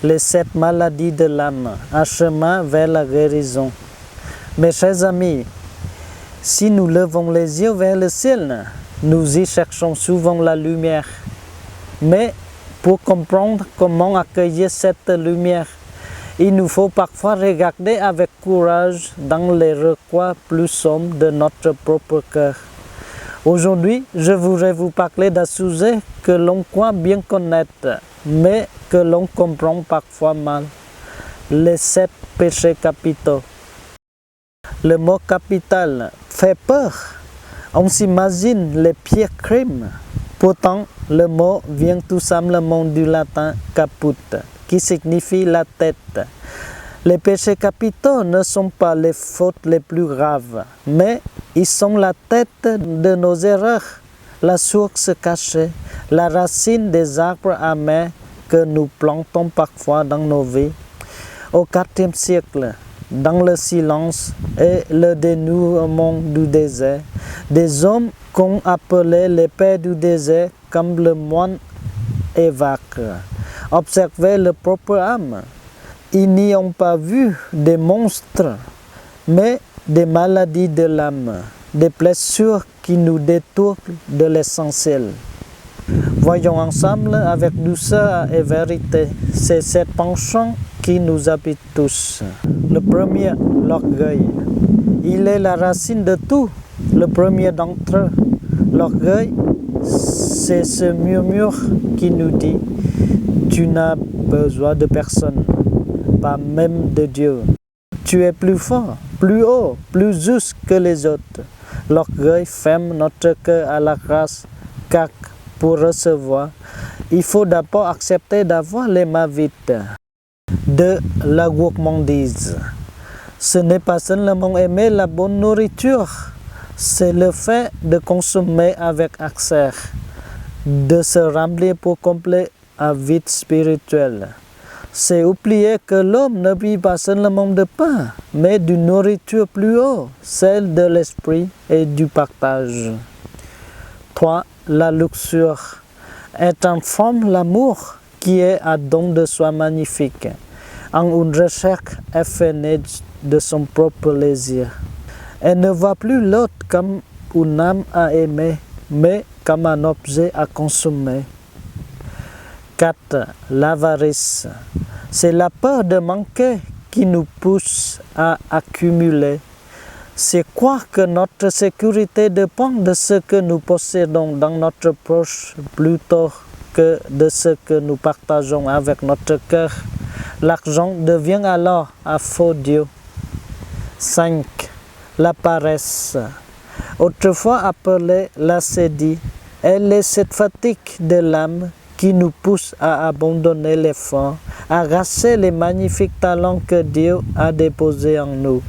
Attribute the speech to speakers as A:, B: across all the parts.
A: les 7 maladies de l'âme, un chemin vers la guérison. Mes chers amis, si nous levons les yeux vers le ciel, nous y cherchons souvent la lumière. Mais pour comprendre comment accueillir cette lumière, il nous faut parfois regarder avec courage dans les recoins plus sombres de notre propre cœur. Aujourd'hui, je voudrais vous parler d'un sujet que l'on croit bien connaître, mais que l'on comprend parfois mal. Les 7 péchés capitaux. Le mot capital fait peur. On s'imagine les pires crimes. Pourtant, le mot vient tout simplement du latin caput, qui signifie la tête. Les péchés capitaux ne sont pas les fautes les plus graves, mais ils sont la tête de nos erreurs, la source cachée, la racine des arbres amers que nous plantons parfois dans nos vies. Au IVe siècle, dans le silence et le dénuement du désert, des hommes qu'on appelait les pères du désert, comme le moine évêque, observaient leur propre âme. Ils n'y ont pas vu des monstres, mais des maladies de l'âme, des blessures qui nous détournent de l'essentiel. Voyons ensemble avec douceur et vérité ces 7 penchants qui nous habitent tous. Le premier, l'orgueil. Il est la racine de tout. Le premier d'entre eux, l'orgueil, c'est ce murmure qui nous dit « Tu n'as besoin de personne, pas même de Dieu. Tu es plus fort, plus haut, plus juste que les autres. » L'orgueil ferme notre cœur à la grâce, car pour recevoir, il faut d'abord accepter d'avoir les mains vides. 2. La gourmandise. Ce n'est pas seulement aimer la bonne nourriture, c'est le fait de consommer avec accès, de se remplir pour complet un vide spirituel. C'est oublier que l'homme ne vit pas seulement de pain, mais d'une nourriture plus haute, celle de l'esprit et du partage. 3. La luxure est en forme l'amour qui est un don de soi magnifique, en une recherche effrénée de son propre plaisir. Elle ne voit plus l'autre comme une âme à aimer, mais comme un objet à consommer. 4. L'avarice. C'est la peur de manquer qui nous pousse à accumuler. C'est croire que notre sécurité dépend de ce que nous possédons dans notre poche plutôt que de ce que nous partageons avec notre cœur. L'argent devient alors un faux Dieu. 5. La paresse. Autrefois appelée l'ascédie, elle est cette fatigue de l'âme qui nous pousse à abandonner l'effort, à raser les magnifiques talents que Dieu a déposés en nous.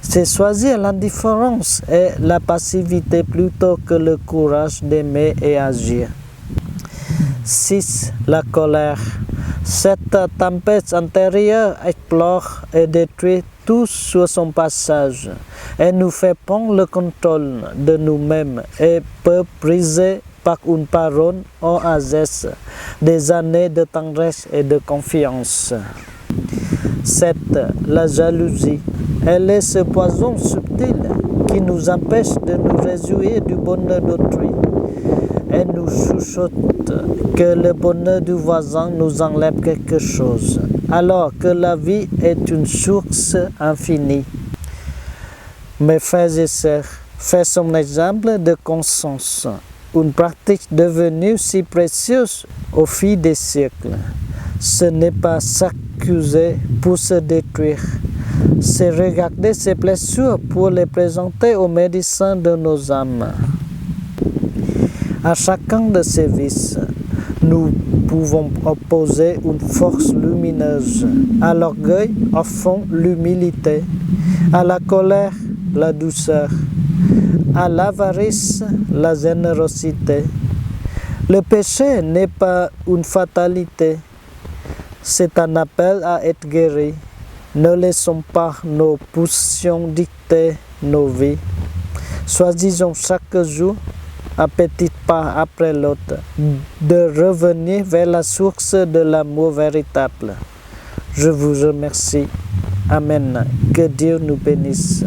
A: C'est choisir l'indifférence et la passivité plutôt que le courage d'aimer et agir. 6. La colère. Cette tempête intérieure explore et détruit tout sur son passage. Elle nous fait prendre le contrôle de nous-mêmes et peut briser par une parole ou un geste des années de tendresse et de confiance. 7. La jalousie. Elle est ce poison subtil qui nous empêche de nous réjouir du bonheur d'autrui. Elle nous chuchote que le bonheur du voisin nous enlève quelque chose, alors que la vie est une source infinie. Mes frères et sœurs, faisons exemple de conscience, une pratique devenue si précieuse au fil des siècles. Ce n'est pas s'accuser pour se détruire, c'est regarder ses blessures pour les présenter au médecin de nos âmes. À chacun de ces vices, nous pouvons opposer une force lumineuse. À l'orgueil, offrons l'humilité. À la colère, la douceur. À l'avarice, la générosité. Le péché n'est pas une fatalité, c'est un appel à être guéri. Ne laissons pas nos pulsions dicter nos vies. Choisissons chaque jour, un petit pas après l'autre, de revenir vers la source de l'amour véritable. Je vous remercie. Amen. Que Dieu nous bénisse.